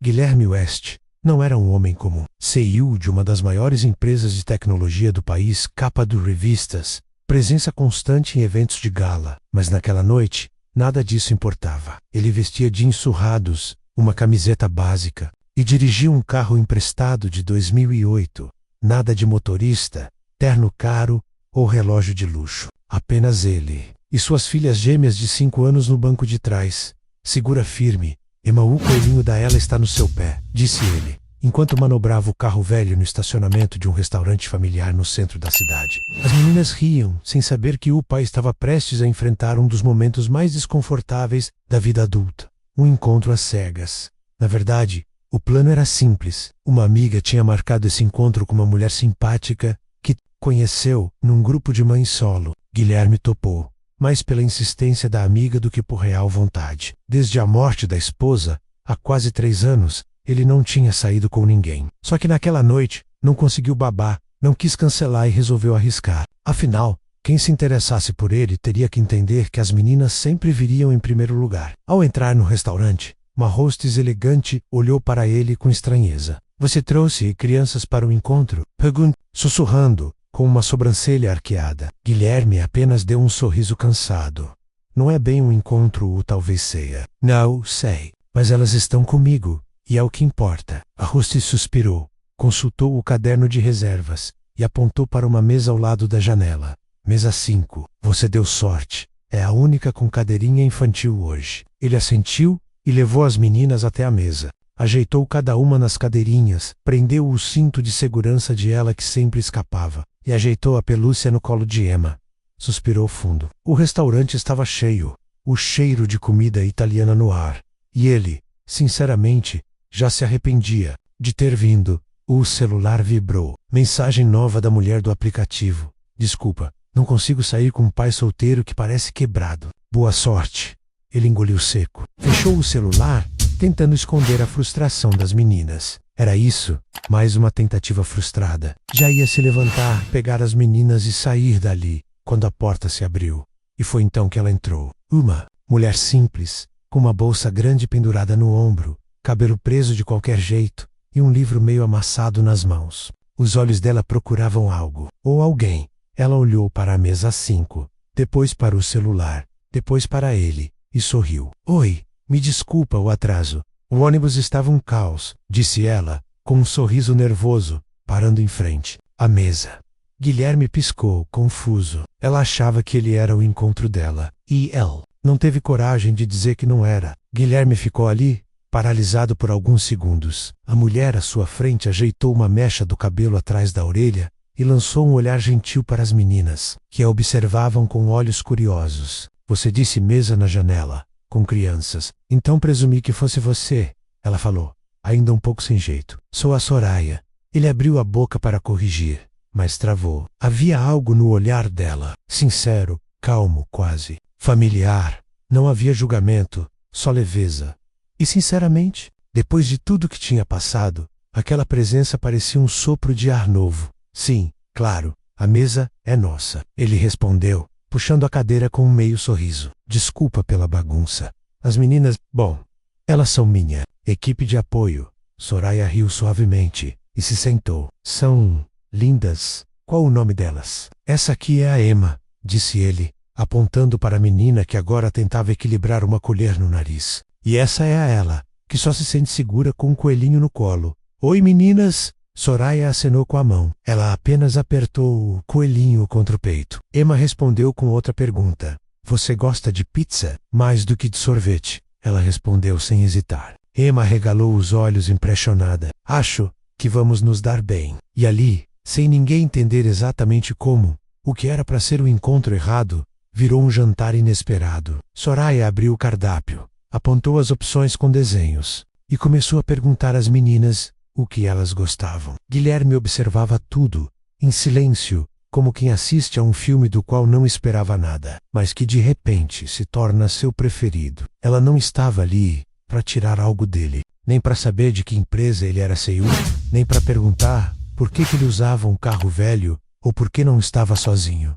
Guilherme West não era um homem comum. CEO de uma das maiores empresas de tecnologia do país, capa do Revistas, presença constante em eventos de gala. Mas naquela noite, nada disso importava. Ele vestia jeans surrados, uma camiseta básica, e dirigia um carro emprestado de 2008. Nada de motorista, terno caro ou relógio de luxo. Apenas ele e suas filhas gêmeas de 5 anos no banco de trás. Segura firme, Emma, o coelhinho da Ela está no seu pé, disse ele, enquanto manobrava o carro velho no estacionamento de um restaurante familiar no centro da cidade. As meninas riam, sem saber que o pai estava prestes a enfrentar um dos momentos mais desconfortáveis da vida adulta. Um encontro às cegas. Na verdade, o plano era simples. Uma amiga tinha marcado esse encontro com uma mulher simpática que conheceu num grupo de mães solo. Guilherme topou, mais pela insistência da amiga do que por real vontade. Desde a morte da esposa, há quase 3 anos, ele não tinha saído com ninguém. Só que naquela noite, não conseguiu babar, não quis cancelar e resolveu arriscar. Afinal, quem se interessasse por ele teria que entender que as meninas sempre viriam em primeiro lugar. Ao entrar no restaurante, uma hostess elegante olhou para ele com estranheza. Você trouxe crianças para o encontro? Perguntou, sussurrando, com uma sobrancelha arqueada. Guilherme apenas deu um sorriso cansado. Não é bem um encontro ou talvez ceia. Não sei, mas elas estão comigo, e é o que importa. A hostess suspirou, consultou o caderno de reservas e apontou para uma mesa ao lado da janela. Mesa 5. Você deu sorte. É a única com cadeirinha infantil hoje. Ele assentiu e levou as meninas até a mesa. Ajeitou cada uma nas cadeirinhas, prendeu o cinto de segurança de Ela que sempre escapava, e ajeitou a pelúcia no colo de Emma. Suspirou fundo. O restaurante estava cheio, o cheiro de comida italiana no ar, e ele, sinceramente, já se arrependia de ter vindo. O celular vibrou. Mensagem nova da mulher do aplicativo. Desculpa, não consigo sair com um pai solteiro que parece quebrado. Boa sorte. Ele engoliu seco. Fechou o celular, tentando esconder a frustração das meninas. Era isso, mais uma tentativa frustrada. Já ia se levantar, pegar as meninas e sair dali, quando a porta se abriu. E foi então que ela entrou. Uma mulher simples, com uma bolsa grande pendurada no ombro, cabelo preso de qualquer jeito, e um livro meio amassado nas mãos. Os olhos dela procuravam algo, ou alguém. Ela olhou para a mesa 5, depois para o celular, depois para ele, e sorriu. Oi, me desculpa o atraso. O ônibus estava um caos, disse ela, com um sorriso nervoso, parando em frente à mesa. Guilherme piscou, confuso. Ela achava que ele era o encontro dela, e ele não teve coragem de dizer que não era. Guilherme ficou ali, paralisado por alguns segundos. A mulher à sua frente ajeitou uma mecha do cabelo atrás da orelha e lançou um olhar gentil para as meninas, que a observavam com olhos curiosos. Você disse mesa na janela, com crianças. Então presumi que fosse você, ela falou, ainda um pouco sem jeito. Sou a Soraya. Ele abriu a boca para corrigir, mas travou. Havia algo no olhar dela, sincero, calmo quase, familiar. Não havia julgamento, só leveza. E sinceramente, depois de tudo que tinha passado, aquela presença parecia um sopro de ar novo. Sim, claro, a mesa é nossa, ele respondeu, puxando a cadeira com um meio sorriso. Desculpa pela bagunça. As meninas, bom, elas são minha equipe de apoio. Soraya riu suavemente e se sentou. São lindas. Qual o nome delas? Essa aqui é a Emma, disse ele, apontando para a menina que agora tentava equilibrar uma colher no nariz. E essa é a Ela, que só se sente segura com um coelhinho no colo. Oi, meninas! Soraya acenou com a mão. Ela apenas apertou o coelhinho contra o peito. Emma respondeu com outra pergunta. Você gosta de pizza? Mais do que de sorvete? Ela respondeu sem hesitar. Emma regalou os olhos impressionada. Acho que vamos nos dar bem. E ali, sem ninguém entender exatamente como, o que era para ser um encontro errado, virou um jantar inesperado. Soraya abriu o cardápio, apontou as opções com desenhos, e começou a perguntar às meninas o que elas gostavam. Guilherme observava tudo, em silêncio, como quem assiste a um filme do qual não esperava nada, mas que de repente se torna seu preferido. Ela não estava ali para tirar algo dele, nem para saber de que empresa ele era CEO, nem para perguntar por que ele usava um carro velho ou por que não estava sozinho.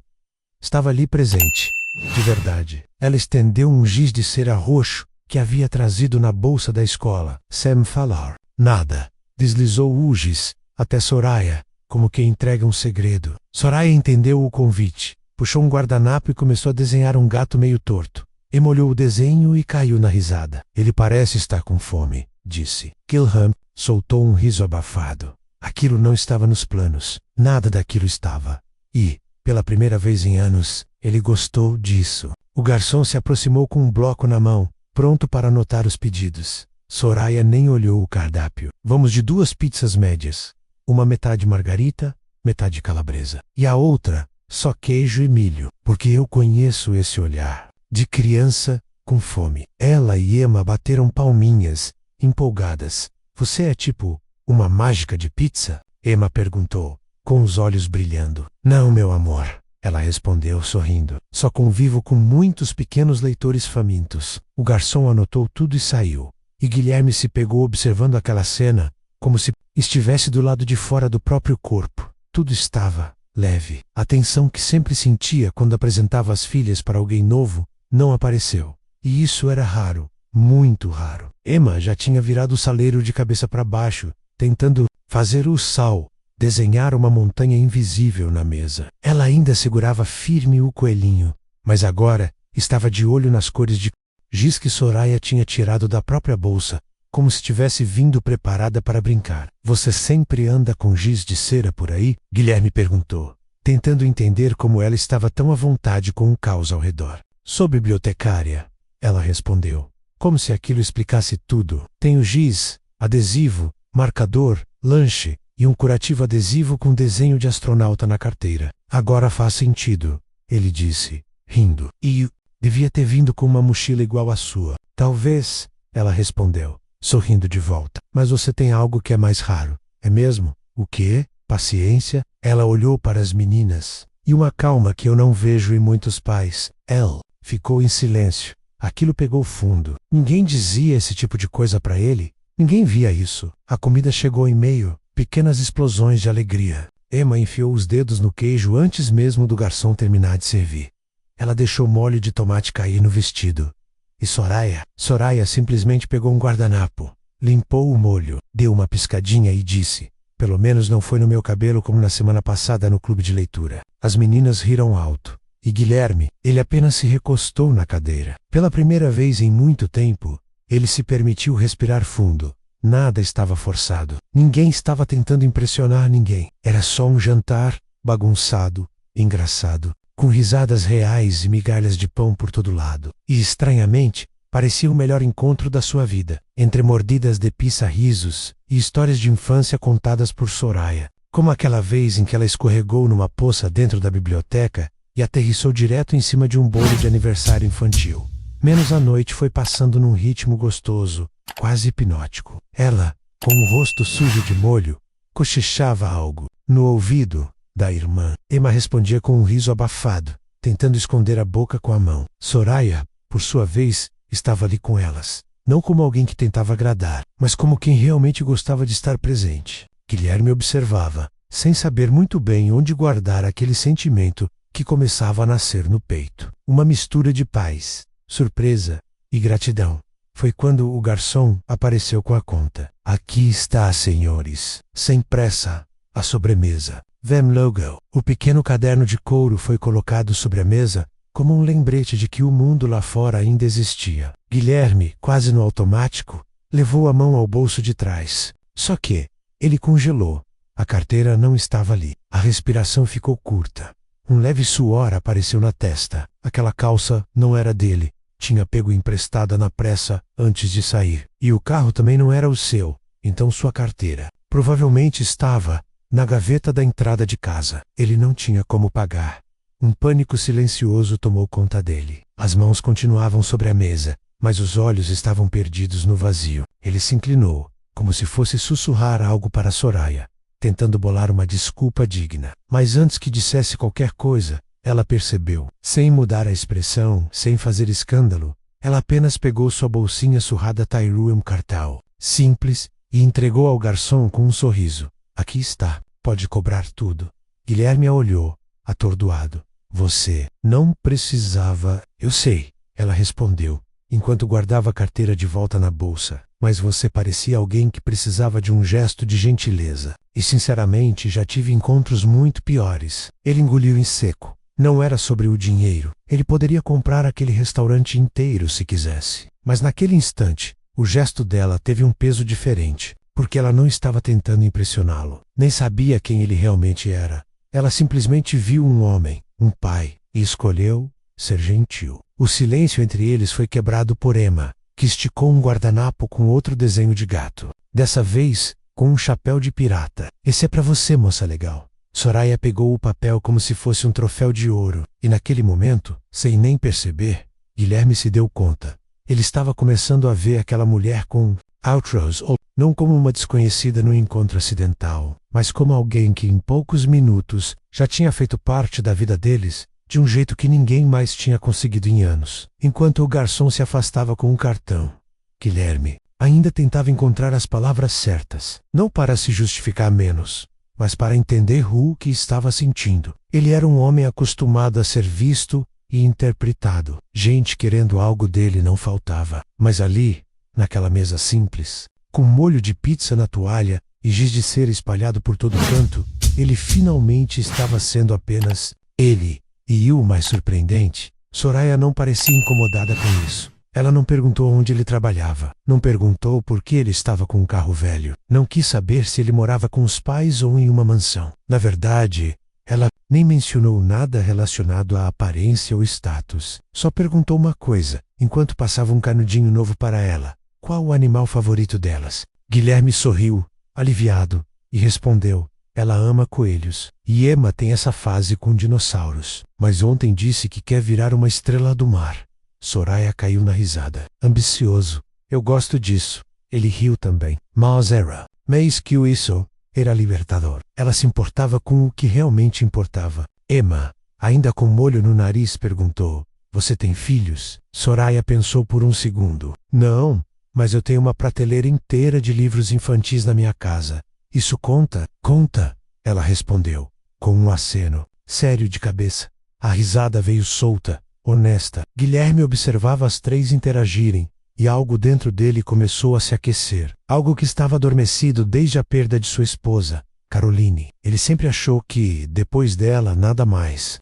Estava ali presente, de verdade. Ela estendeu um giz de cera roxo que havia trazido na bolsa da escola. Sem falar nada, deslizou o giz até Soraya, como quem entrega um segredo. Soraya entendeu o convite, puxou um guardanapo e começou a desenhar um gato meio torto. Emma olhou o desenho e caiu na risada. Ele parece estar com fome, disse. Gilham soltou um riso abafado. Aquilo não estava nos planos. Nada daquilo estava. E, pela primeira vez em anos, ele gostou disso. O garçom se aproximou com um bloco na mão, pronto para anotar os pedidos. Soraya nem olhou o cardápio. Vamos de 2 pizzas médias. Uma metade margarita, metade calabresa. E a outra, só queijo e milho. Porque eu conheço esse olhar. De criança, com fome. Ela e Emma bateram palminhas, empolgadas. Você é tipo uma mágica de pizza? Emma perguntou, com os olhos brilhando. Não, meu amor, ela respondeu sorrindo. Só convivo com muitos pequenos leitores famintos. O garçom anotou tudo e saiu. E Guilherme se pegou observando aquela cena, como se estivesse do lado de fora do próprio corpo. Tudo estava leve. A tensão que sempre sentia quando apresentava as filhas para alguém novo não apareceu. E isso era raro, muito raro. Emma já tinha virado o saleiro de cabeça para baixo, tentando fazer o sal, desenhar uma montanha invisível na mesa. Ela ainda segurava firme o coelhinho, mas agora estava de olho nas cores de giz que Soraya tinha tirado da própria bolsa, como se tivesse vindo preparada para brincar. Você sempre anda com giz de cera por aí? Guilherme perguntou, tentando entender como ela estava tão à vontade com o caos ao redor. Sou bibliotecária, ela respondeu, como se aquilo explicasse tudo. Tenho giz, adesivo, marcador, lanche e um curativo adesivo com desenho de astronauta na carteira. Agora faz sentido, ele disse, rindo. E devia ter vindo com uma mochila igual à sua. Talvez, ela respondeu, sorrindo de volta. Mas você tem algo que é mais raro, é mesmo? O quê? Paciência? Ela olhou para as meninas. E uma calma que eu não vejo em muitos pais. Elle ficou em silêncio. Aquilo pegou fundo. Ninguém dizia esse tipo de coisa para ele. Ninguém via isso. A comida chegou em meio. Pequenas explosões de alegria. Emma enfiou os dedos no queijo antes mesmo do garçom terminar de servir. Ela deixou molho de tomate cair no vestido. E Soraya simplesmente pegou um guardanapo, limpou o molho, deu uma piscadinha e disse, pelo menos não foi no meu cabelo como na semana passada no clube de leitura. As meninas riram alto. E Guilherme, ele apenas se recostou na cadeira. Pela primeira vez em muito tempo, ele se permitiu respirar fundo. Nada estava forçado. Ninguém estava tentando impressionar ninguém. Era só um jantar bagunçado, engraçado, com risadas reais e migalhas de pão por todo lado. E, estranhamente, parecia o melhor encontro da sua vida, entre mordidas de pissa-risos e histórias de infância contadas por Soraya, como aquela vez em que ela escorregou numa poça dentro da biblioteca e aterrissou direto em cima de um bolo de aniversário infantil. Menos a noite foi passando num ritmo gostoso, quase hipnótico. Ela, com o rosto sujo de molho, cochichava algo no ouvido da irmã. Emma respondia com um riso abafado, tentando esconder a boca com a mão. Soraya, por sua vez, estava ali com elas. Não como alguém que tentava agradar, mas como quem realmente gostava de estar presente. Guilherme observava, sem saber muito bem onde guardar aquele sentimento que começava a nascer no peito. Uma mistura de paz, surpresa e gratidão. Foi quando o garçom apareceu com a conta. Aqui está, senhores. Sem pressa, a sobremesa. Them Logo. O pequeno caderno de couro foi colocado sobre a mesa como um lembrete de que o mundo lá fora ainda existia. Guilherme, quase no automático, levou a mão ao bolso de trás. Só que ele congelou. A carteira não estava ali. A respiração ficou curta. Um leve suor apareceu na testa. Aquela calça não era dele. Tinha pego emprestada na pressa antes de sair. E o carro também não era o seu. Então sua carteira provavelmente estava na gaveta da entrada de casa. Ele não tinha como pagar. Um pânico silencioso tomou conta dele. As mãos continuavam sobre a mesa, mas os olhos estavam perdidos no vazio. Ele se inclinou, como se fosse sussurrar algo para Soraya, tentando bolar uma desculpa digna. Mas antes que dissesse qualquer coisa, ela percebeu. Sem mudar a expressão, sem fazer escândalo, ela apenas pegou sua bolsinha surrada Tyruem Cartal, simples, e entregou ao garçom com um sorriso. Aqui está, pode cobrar tudo. Guilherme a olhou, atordoado. Você não precisava... Eu sei, ela respondeu, enquanto guardava a carteira de volta na bolsa. Mas você parecia alguém que precisava de um gesto de gentileza. E sinceramente já tive encontros muito piores. Ele engoliu em seco. Não era sobre o dinheiro. Ele poderia comprar aquele restaurante inteiro se quisesse. Mas naquele instante, o gesto dela teve um peso diferente, porque ela não estava tentando impressioná-lo. Nem sabia quem ele realmente era. Ela simplesmente viu um homem, um pai, e escolheu ser gentil. O silêncio entre eles foi quebrado por Emma, que esticou um guardanapo com outro desenho de gato. Dessa vez, com um chapéu de pirata. Esse é pra você, moça legal. Soraya pegou o papel como se fosse um troféu de ouro, e naquele momento, sem nem perceber, Guilherme se deu conta. Ele estava começando a ver aquela mulher com Outrose, ou não como uma desconhecida no encontro acidental, mas como alguém que em poucos minutos já tinha feito parte da vida deles, de um jeito que ninguém mais tinha conseguido em anos. Enquanto o garçom se afastava com um cartão, Guilherme ainda tentava encontrar as palavras certas, não para se justificar menos, mas para entender o que estava sentindo. Ele era um homem acostumado a ser visto e interpretado. Gente querendo algo dele não faltava. Mas ali, naquela mesa simples, com molho de pizza na toalha e giz de cera espalhado por todo canto, ele finalmente estava sendo apenas ele. E o mais surpreendente, Soraya não parecia incomodada com isso. Ela não perguntou onde ele trabalhava, não perguntou por que ele estava com um carro velho, não quis saber se ele morava com os pais ou em uma mansão. Na verdade, ela nem mencionou nada relacionado à aparência ou status. Só perguntou uma coisa, enquanto passava um canudinho novo para ela. Qual o animal favorito delas? Guilherme sorriu, aliviado, e respondeu: ela ama coelhos. E Emma tem essa fase com dinossauros. Mas ontem disse que quer virar uma estrela do mar. Soraya caiu na risada. Ambicioso. Eu gosto disso. Ele riu também. Mas que isso era libertador. Ela se importava com o que realmente importava. Emma, ainda com molho no nariz, perguntou: você tem filhos? Soraya pensou por um segundo. Não, mas eu tenho uma prateleira inteira de livros infantis na minha casa. Isso conta? Conta, ela respondeu, com um aceno, sério de cabeça. A risada veio solta, honesta. Guilherme observava as três interagirem, e algo dentro dele começou a se aquecer. Algo que estava adormecido desde a perda de sua esposa, Caroline. Ele sempre achou que, depois dela, nada mais.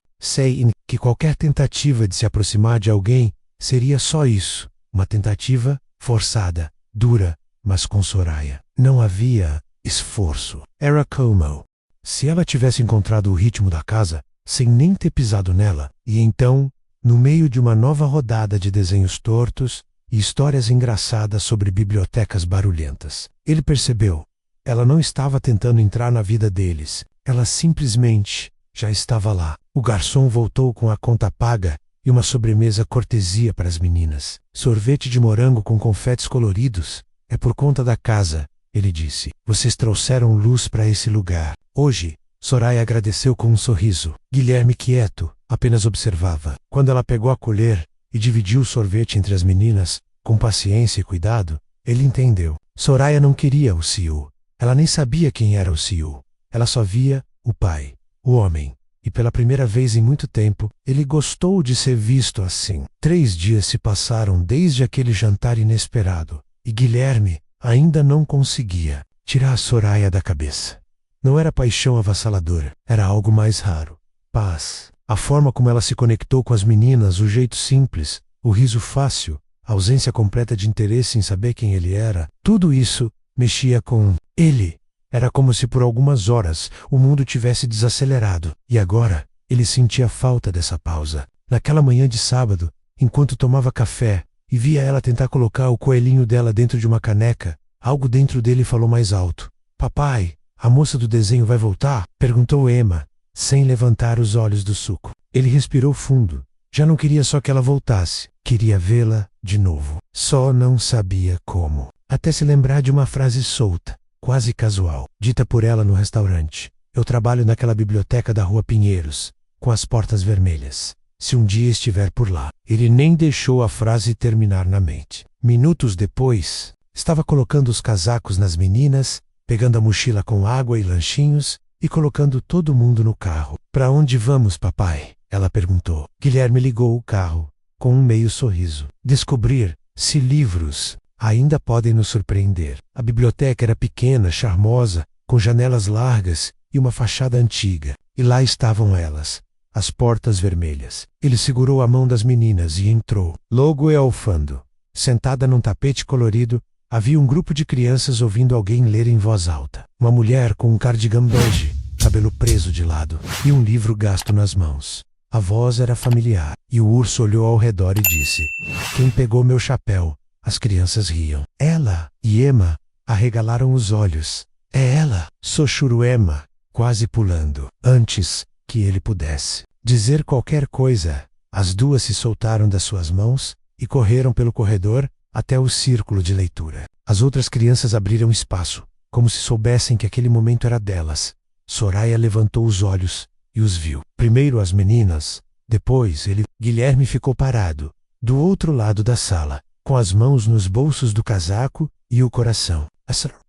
Que qualquer tentativa de se aproximar de alguém seria só isso, uma tentativa forçada, dura, mas com Soraya não havia esforço. Era como se ela tivesse encontrado o ritmo da casa sem nem ter pisado nela, e então, no meio de uma nova rodada de desenhos tortos e histórias engraçadas sobre bibliotecas barulhentas, ele percebeu. Ela não estava tentando entrar na vida deles, ela simplesmente já estava lá. O garçom voltou com a conta paga e uma sobremesa cortesia para as meninas. Sorvete de morango com confetes coloridos. É por conta da casa, ele disse. Vocês trouxeram luz para esse lugar. Hoje, Soraya agradeceu com um sorriso. Guilherme, quieto, apenas observava. Quando ela pegou a colher e dividiu o sorvete entre as meninas, com paciência e cuidado, ele entendeu. Soraya não queria o CEO. Ela nem sabia quem era o CEO. Ela só via o pai, o homem. E pela primeira vez em muito tempo, ele gostou de ser visto assim. 3 dias se passaram desde aquele jantar inesperado, e Guilherme ainda não conseguia tirar a Soraya da cabeça. Não era paixão avassaladora, era algo mais raro. Paz. A forma como ela se conectou com as meninas, o jeito simples, o riso fácil, a ausência completa de interesse em saber quem ele era, tudo isso mexia com ele. Era como se por algumas horas o mundo tivesse desacelerado, e agora ele sentia falta dessa pausa. Naquela manhã de sábado, enquanto tomava café e via ela tentar colocar o coelhinho dela dentro de uma caneca, algo dentro dele falou mais alto. Papai, a moça do desenho vai voltar? Perguntou Emma, sem levantar os olhos do suco. Ele respirou fundo. Já não queria só que ela voltasse, queria vê-la de novo. Só não sabia como. Até se lembrar de uma frase solta, quase casual, dita por ela no restaurante. Eu trabalho naquela biblioteca da Rua Pinheiros, com as portas vermelhas. Se um dia estiver por lá. Ele nem deixou a frase terminar na mente. Minutos depois, estava colocando os casacos nas meninas, pegando a mochila com água e lanchinhos e colocando todo mundo no carro. Para onde vamos, papai? Ela perguntou. Guilherme ligou o carro, com um meio sorriso. Descobrir se livros ainda podem nos surpreender. A biblioteca era pequena, charmosa, com janelas largas e uma fachada antiga. E lá estavam elas, as portas vermelhas. Ele segurou a mão das meninas e entrou. Logo e ao fundo, sentada num tapete colorido, havia um grupo de crianças ouvindo alguém ler em voz alta. Uma mulher com um cardigan bege, cabelo preso de lado, e um livro gasto nas mãos. A voz era familiar, e o urso olhou ao redor e disse: "Quem pegou meu chapéu?" As crianças riam. Ela e Emma arregalaram os olhos. "É ela!" sussurrou Emma, quase pulando. Antes que ele pudesse dizer qualquer coisa, as duas se soltaram das suas mãos e correram pelo corredor até o círculo de leitura. As outras crianças abriram espaço, como se soubessem que aquele momento era delas. Soraya levantou os olhos e os viu. Primeiro as meninas, depois ele. Guilherme ficou parado, do outro lado da sala, com as mãos nos bolsos do casaco e o coração.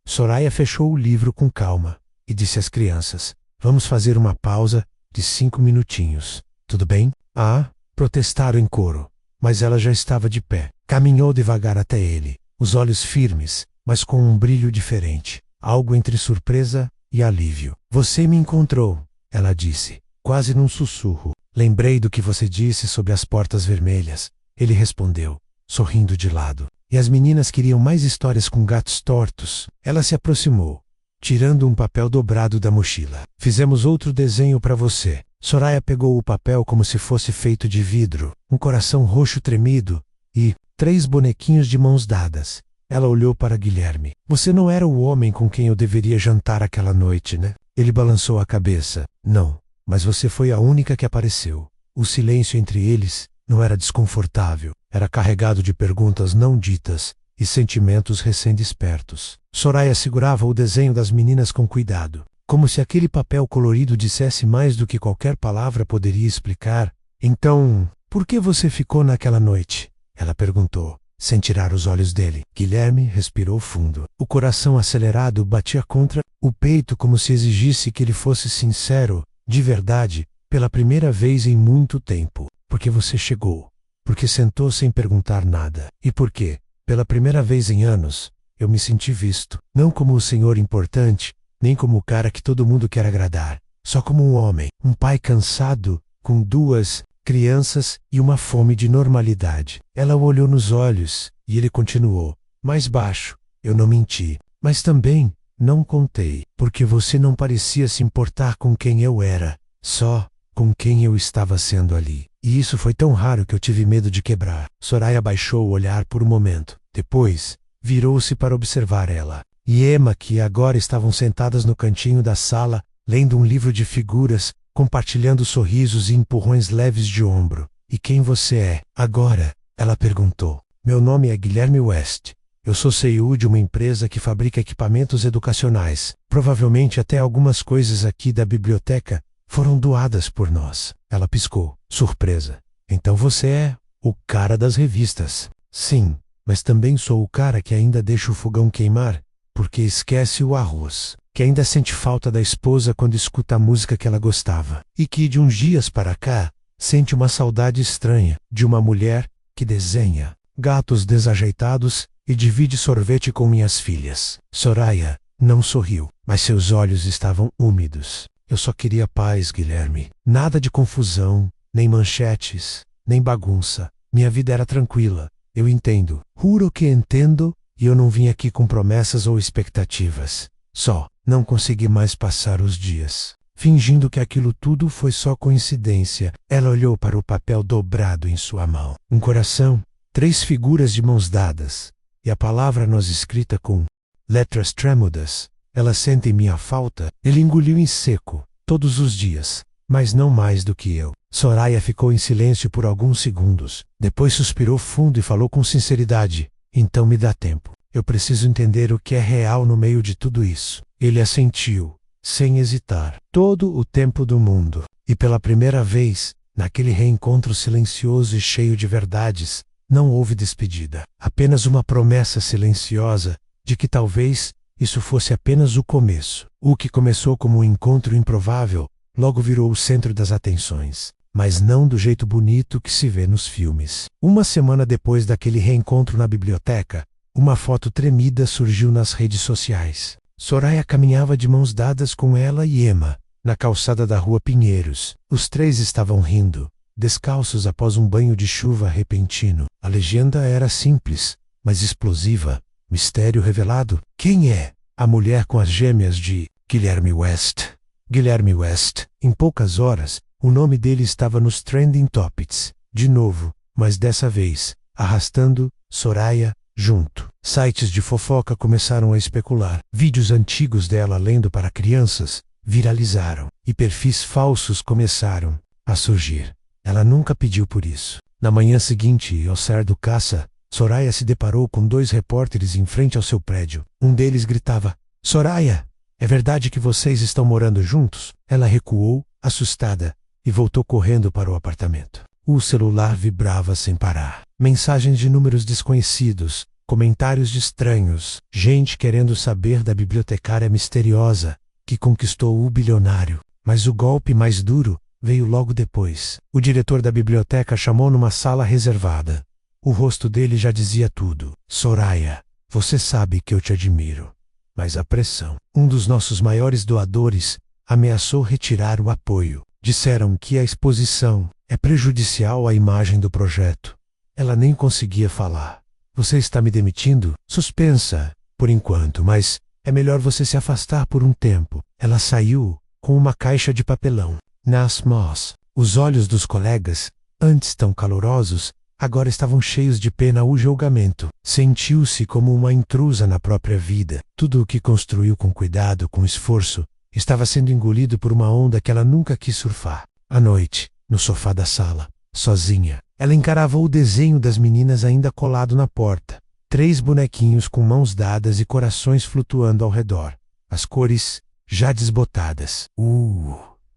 Soraya fechou o livro com calma e disse às crianças: "Vamos fazer uma pausa de 5 minutinhos. Tudo bem?" "Ah!" protestaram em coro, mas ela já estava de pé. Caminhou devagar até ele, os olhos firmes, mas com um brilho diferente, algo entre surpresa e alívio. "Você me encontrou," ela disse, quase num sussurro. "Lembrei do que você disse sobre as portas vermelhas," ele respondeu, sorrindo de lado. "E as meninas queriam mais histórias com gatos tortos." Ela se aproximou, tirando um papel dobrado da mochila. "Fizemos outro desenho para você." Soraya pegou o papel como se fosse feito de vidro, um coração roxo tremido e 3 bonequinhos de mãos dadas. Ela olhou para Guilherme. "Você não era o homem com quem eu deveria jantar aquela noite, né?" Ele balançou a cabeça. "Não, mas você foi a única que apareceu." O silêncio entre eles não era desconfortável, era carregado de perguntas não ditas e sentimentos recém-despertos. Soraya segurava o desenho das meninas com cuidado, como se aquele papel colorido dissesse mais do que qualquer palavra poderia explicar. "Então, por que você ficou naquela noite?" ela perguntou, sem tirar os olhos dele. Guilherme respirou fundo. O coração acelerado batia contra o peito como se exigisse que ele fosse sincero, de verdade, pela primeira vez em muito tempo. "Porque você chegou. Porque sentou sem perguntar nada. E porque, pela primeira vez em anos, eu me senti visto. Não como o senhor importante, nem como o cara que todo mundo quer agradar. Só como um homem, um pai cansado, com 2 crianças e uma fome de normalidade." Ela o olhou nos olhos e ele continuou, mais baixo: "Eu não menti, mas também não contei, porque você não parecia se importar com quem eu era, só com quem eu estava sendo ali. E isso foi tão raro que eu tive medo de quebrar." Soraya baixou o olhar por um momento. Depois, virou-se para observar ela e Emma, que agora estavam sentadas no cantinho da sala, lendo um livro de figuras, compartilhando sorrisos e empurrões leves de ombro. "E quem você é agora?" ela perguntou. "Meu nome é Guilherme West. Eu sou CEO de uma empresa que fabrica equipamentos educacionais. Provavelmente até algumas coisas aqui da biblioteca foram doadas por nós." Ela piscou, surpresa. "Então você é o cara das revistas." "Sim, mas também sou o cara que ainda deixa o fogão queimar, porque esquece o arroz. Que ainda sente falta da esposa quando escuta a música que ela gostava. E que, de uns dias para cá, sente uma saudade estranha de uma mulher que desenha gatos desajeitados e divide sorvete com minhas filhas." Soraya não sorriu, mas seus olhos estavam úmidos. "Eu só queria paz, Guilherme. Nada de confusão, nem manchetes, nem bagunça. Minha vida era tranquila. Eu entendo. Juro que entendo, e eu não vim aqui com promessas ou expectativas. Só não consegui mais passar os dias." Fingindo que aquilo tudo foi só coincidência, ela olhou para o papel dobrado em sua mão. Um coração, 3 figuras de mãos dadas, e a palavra nós escrita com letras trêmulas. "Ela sente minha falta." Ele engoliu em seco, todos os dias, mas não mais do que eu. Soraya ficou em silêncio por alguns segundos, depois suspirou fundo e falou com sinceridade: "Então me dá tempo. Eu preciso entender o que é real no meio de tudo isso." Ele assentiu, sem hesitar. Todo o tempo do mundo. E pela primeira vez, naquele reencontro silencioso e cheio de verdades, não houve despedida. Apenas uma promessa silenciosa de que talvez isso fosse apenas o começo. O que começou como um encontro improvável, logo virou o centro das atenções. mas não do jeito bonito que se vê nos filmes. Uma semana depois daquele reencontro na biblioteca, uma foto tremida surgiu nas redes sociais. Soraya caminhava de mãos dadas com ela e Emma, na calçada da rua Pinheiros. Os três estavam rindo, descalços após um banho de chuva repentino. A legenda era simples, mas explosiva. Mistério revelado. Quem é a mulher com as gêmeas de Guilherme West? Guilherme West. Em poucas horas, o nome dele estava nos trending topics. De novo, mas dessa vez, arrastando Soraya junto. Sites de fofoca começaram a especular. Vídeos antigos dela lendo para crianças viralizaram. E perfis falsos começaram a surgir. Ela nunca pediu por isso. Na manhã seguinte, ao sair do caça, Soraya se deparou com 2 repórteres em frente ao seu prédio. Um deles gritava: "Soraya, é verdade que vocês estão morando juntos?" Ela recuou, assustada, e voltou correndo para o apartamento. O celular vibrava sem parar. Mensagens de números desconhecidos, comentários de estranhos, gente querendo saber da bibliotecária misteriosa que conquistou o bilionário. Mas o golpe mais duro veio logo depois. O diretor da biblioteca chamou numa sala reservada. O rosto dele já dizia tudo. "Soraya, você sabe que eu te admiro, mas a pressão." Um dos nossos maiores doadores ameaçou retirar o apoio. Disseram que a exposição é prejudicial à imagem do projeto. Ela nem conseguia falar. "Você está me demitindo?" "Suspensa, por enquanto, mas é melhor você se afastar por um tempo." Ela saiu com uma caixa de papelão. Nas mãos, os olhos dos colegas, antes tão calorosos, agora estavam cheios de pena ou julgamento. Sentiu-se como uma intrusa na própria vida. Tudo o que construiu com cuidado, com esforço, estava sendo engolido por uma onda que ela nunca quis surfar. À noite, no sofá da sala, sozinha, ela encarava o desenho das meninas ainda colado na porta. 3 bonequinhos com mãos dadas e corações flutuando ao redor. As cores já desbotadas.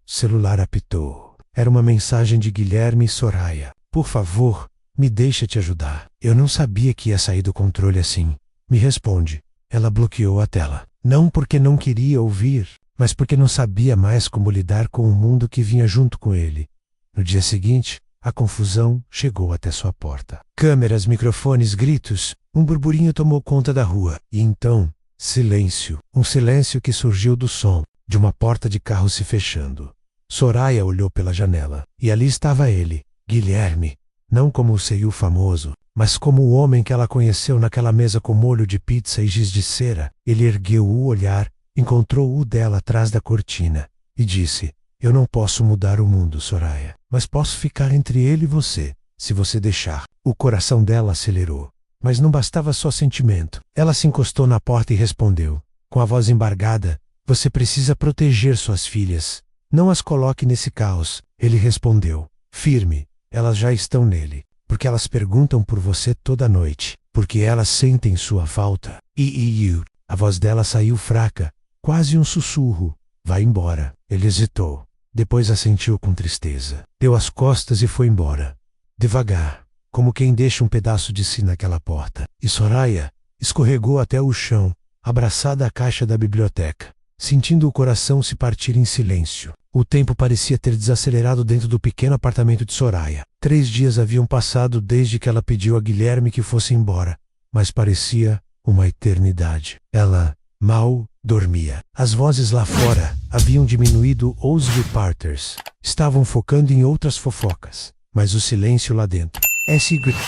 Celular apitou. Era uma mensagem de Guilherme e Soraya. "Por favor, me deixa te ajudar. Eu não sabia que ia sair do controle assim. Me responde." Ela bloqueou a tela. Não porque não queria ouvir, mas porque não sabia mais como lidar com o mundo que vinha junto com ele. No dia seguinte, a confusão chegou até sua porta. Câmeras, microfones, gritos, um burburinho tomou conta da rua. E então, silêncio. Um silêncio que surgiu do som de uma porta de carro se fechando. Soraya olhou pela janela. E ali estava ele, Guilherme. Não como o ceiu famoso, mas como o homem que ela conheceu naquela mesa com molho de pizza e giz de cera. Ele ergueu o olhar, encontrou o dela atrás da cortina, e disse: "Eu não posso mudar o mundo, Soraya, mas posso ficar entre ele e você, se você deixar." O coração dela acelerou. Mas não bastava só sentimento. Ela se encostou na porta e respondeu, com a voz embargada: "Você precisa proteger suas filhas. Não as coloque nesse caos." Ele respondeu, firme: "Elas já estão nele, porque elas perguntam por você toda noite, porque elas sentem sua falta." A voz dela saiu fraca, quase um sussurro. "Vai embora." Ele hesitou. Depois assentiu com tristeza. Deu as costas e foi embora. Devagar, como quem deixa um pedaço de si naquela porta. E Soraya escorregou até o chão, abraçada à caixa da biblioteca, sentindo o coração se partir em silêncio. O tempo parecia ter desacelerado dentro do pequeno apartamento de Soraya. 3 dias haviam passado desde que ela pediu a Guilherme que fosse embora, mas parecia uma eternidade. Ela mal dormia. As vozes lá fora haviam diminuído. Os reporters estavam focando em outras fofocas, mas o silêncio lá dentro.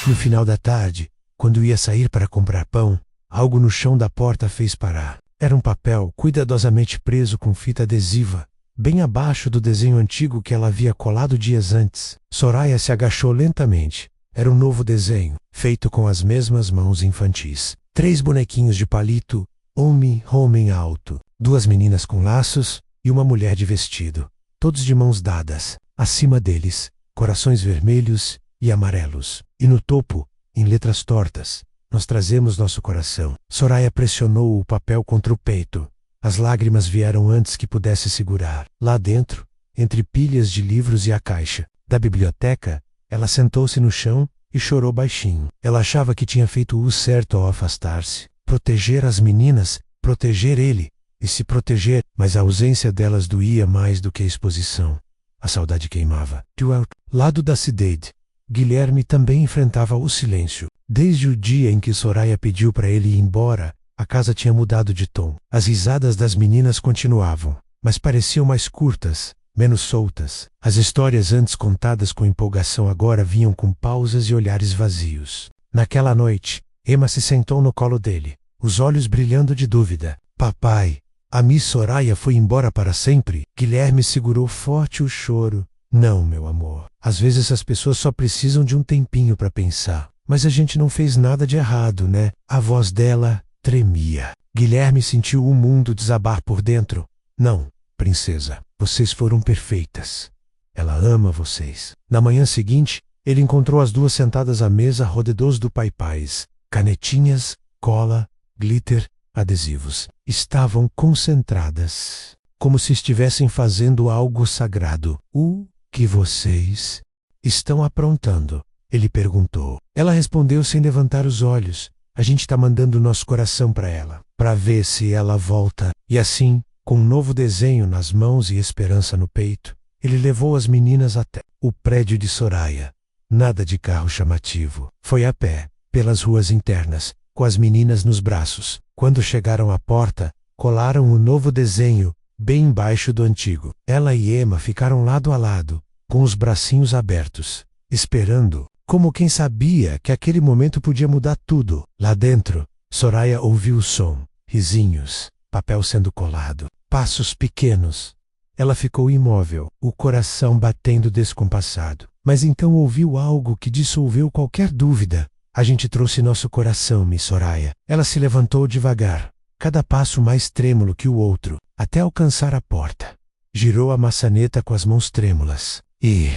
No final da tarde, quando ia sair para comprar pão, algo no chão da porta fez parar. Era um papel cuidadosamente preso com fita adesiva, bem abaixo do desenho antigo que ela havia colado dias antes. Soraya se agachou lentamente. Era um novo desenho, feito com as mesmas mãos infantis. 3 bonequinhos de palito, homem alto, 2 meninas com laços e uma mulher de vestido, todos de mãos dadas. Acima deles, corações vermelhos e amarelos. E no topo, em letras tortas, "Nós trazemos nosso coração." Soraya pressionou o papel contra o peito. As lágrimas vieram antes que pudesse segurar. Lá dentro, entre pilhas de livros e a caixa da biblioteca, ela sentou-se no chão e chorou baixinho. Ela achava que tinha feito o certo ao afastar-se. Proteger as meninas, proteger ele, e se proteger, mas a ausência delas doía mais do que a exposição. A saudade queimava. Do outro lado da cidade, Guilherme também enfrentava o silêncio. Desde o dia em que Soraya pediu para ele ir embora, a casa tinha mudado de tom. As risadas das meninas continuavam, mas pareciam mais curtas, menos soltas. As histórias antes contadas com empolgação agora vinham com pausas e olhares vazios. Naquela noite, Emma se sentou no colo dele, os olhos brilhando de dúvida. Papai, a Miss Soraya foi embora para sempre? Guilherme segurou forte o choro. Não, meu amor. Às vezes as pessoas só precisam de um tempinho para pensar. Mas a gente não fez nada de errado, né? A voz dela tremia. Guilherme sentiu o mundo desabar por dentro. Não, princesa, vocês foram perfeitas. Ela ama vocês. Na manhã seguinte, ele encontrou as duas sentadas à mesa rodeadas do paipais. Canetinhas, cola, glitter, adesivos. Estavam concentradas, como se estivessem fazendo algo sagrado. O que vocês estão aprontando? Ele perguntou. Ela respondeu sem levantar os olhos. A gente está mandando nosso coração para ela, para ver se ela volta. E assim, com um novo desenho nas mãos e esperança no peito, ele levou as meninas até o prédio de Soraya. Nada de carro chamativo. Foi a pé, pelas ruas internas, com as meninas nos braços. Quando chegaram à porta, colaram o novo desenho bem embaixo do antigo. Ela e Emma ficaram lado a lado, com os bracinhos abertos, esperando, como quem sabia que aquele momento podia mudar tudo. Lá dentro, Soraya ouviu o som, risinhos, papel sendo colado, passos pequenos. Ela ficou imóvel, o coração batendo descompassado. Mas então ouviu algo que dissolveu qualquer dúvida. A gente trouxe nosso coração, Miss Soraya. Ela se levantou devagar, cada passo mais trêmulo que o outro, até alcançar a porta. Girou a maçaneta com as mãos trêmulas. E,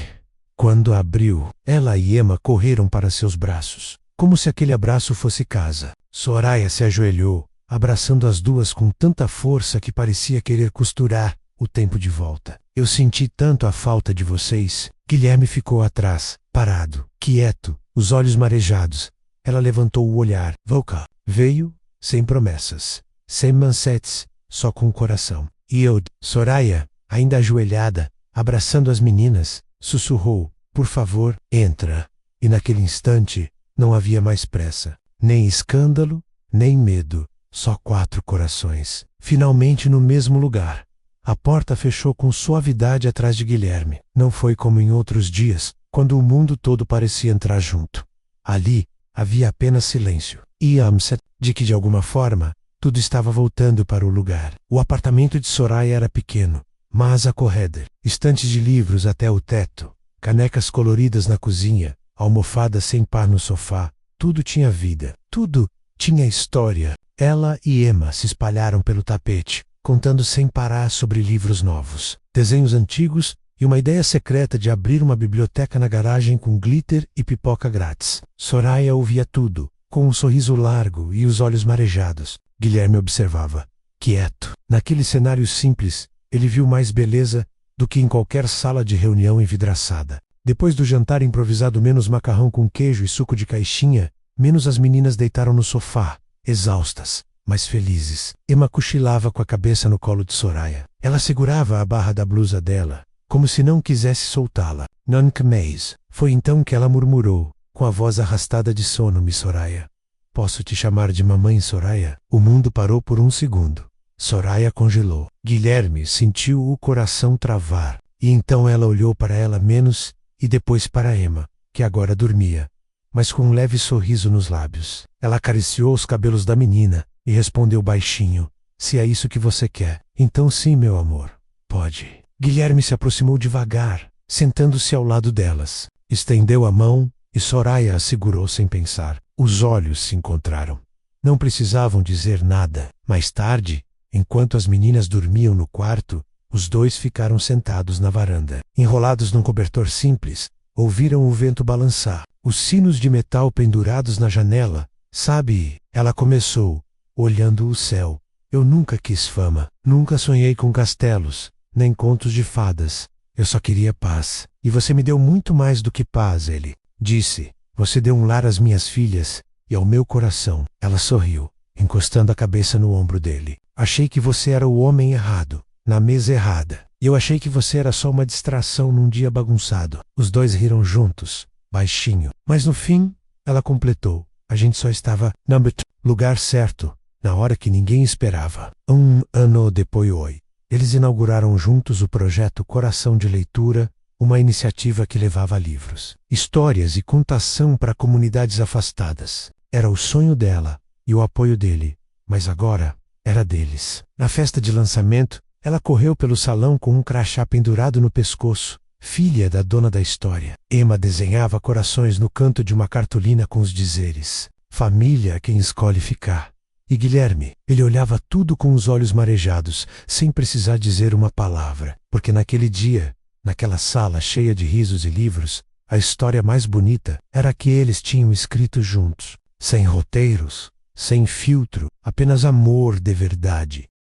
quando abriu, ela e Emma correram para seus braços, como se aquele abraço fosse casa. Soraya se ajoelhou, abraçando as duas com tanta força que parecia querer costurar o tempo de volta. Eu senti tanto a falta de vocês. Guilherme ficou atrás, parado, quieto, os olhos marejados. Ela levantou o olhar. Volca veio, sem promessas, sem manchetes, só com o coração. E eu, Soraya, ainda ajoelhada, abraçando as meninas, sussurrou, por favor, entra. E naquele instante, não havia mais pressa, nem escândalo, nem medo, só 4 corações, finalmente no mesmo lugar. A porta fechou com suavidade atrás de Guilherme. Não foi como em outros dias, quando o mundo todo parecia entrar junto. Ali, havia apenas silêncio. E Amset, de que de alguma forma, tudo estava voltando para o lugar. O apartamento de Soraya era pequeno, mas a corredor, estantes de livros até o teto, canecas coloridas na cozinha, almofadas sem par no sofá, tudo tinha vida, tudo tinha história. Ela e Emma se espalharam pelo tapete, contando sem parar sobre livros novos, desenhos antigos e uma ideia secreta de abrir uma biblioteca na garagem com glitter e pipoca grátis. Soraya ouvia tudo, com um sorriso largo e os olhos marejados. Guilherme observava, quieto. Naquele cenário simples, ele viu mais beleza do que em qualquer sala de reunião envidraçada. Depois do jantar improvisado, menos macarrão com queijo e suco de caixinha, menos as meninas deitaram no sofá, exaustas, mas felizes. Emma cochilava com a cabeça no colo de Soraya. Ela segurava a barra da blusa dela, como se não quisesse soltá-la. Nunca mais. Foi então que ela murmurou, com a voz arrastada de sono, Miss Soraya. Posso te chamar de mamãe, Soraya? O mundo parou por um segundo. Soraya congelou. Guilherme sentiu o coração travar. E então ela olhou para ela menos e depois para Emma, que agora dormia, mas com um leve sorriso nos lábios. Ela acariciou os cabelos da menina e respondeu baixinho, se é isso que você quer, então sim, meu amor, pode. Guilherme se aproximou devagar, sentando-se ao lado delas. Estendeu a mão e Soraya a segurou sem pensar. Os olhos se encontraram. Não precisavam dizer nada. Mais tarde, enquanto as meninas dormiam no quarto, os dois ficaram sentados na varanda. Enrolados num cobertor simples, ouviram o vento balançar. Os sinos de metal pendurados na janela. Sabe, ela começou, olhando o céu. Eu nunca quis fama, nunca sonhei com castelos, nem contos de fadas. Eu só queria paz. E você me deu muito mais do que paz, ele disse. Você deu um lar às minhas filhas e ao meu coração. Ela sorriu, encostando a cabeça no ombro dele. Achei que você era o homem errado, na mesa errada. Eu achei que você era só uma distração num dia bagunçado. Os dois riram juntos, baixinho. Mas no fim, ela completou. A gente só estava no lugar certo, na hora que ninguém esperava. Um ano depois, eles inauguraram juntos o projeto Coração de Leitura, uma iniciativa que levava livros, histórias e contação para comunidades afastadas. Era o sonho dela e o apoio dele, mas agora era deles. Na festa de lançamento, ela correu pelo salão com um crachá pendurado no pescoço, filha da dona da história. Emma desenhava corações no canto de uma cartolina com os dizeres: família é quem escolhe ficar. E Guilherme, ele olhava tudo com os olhos marejados, sem precisar dizer uma palavra, porque naquele dia, naquela sala cheia de risos e livros, a história mais bonita era a que eles tinham escrito juntos, sem roteiros, sem filtro, apenas amor de verdade.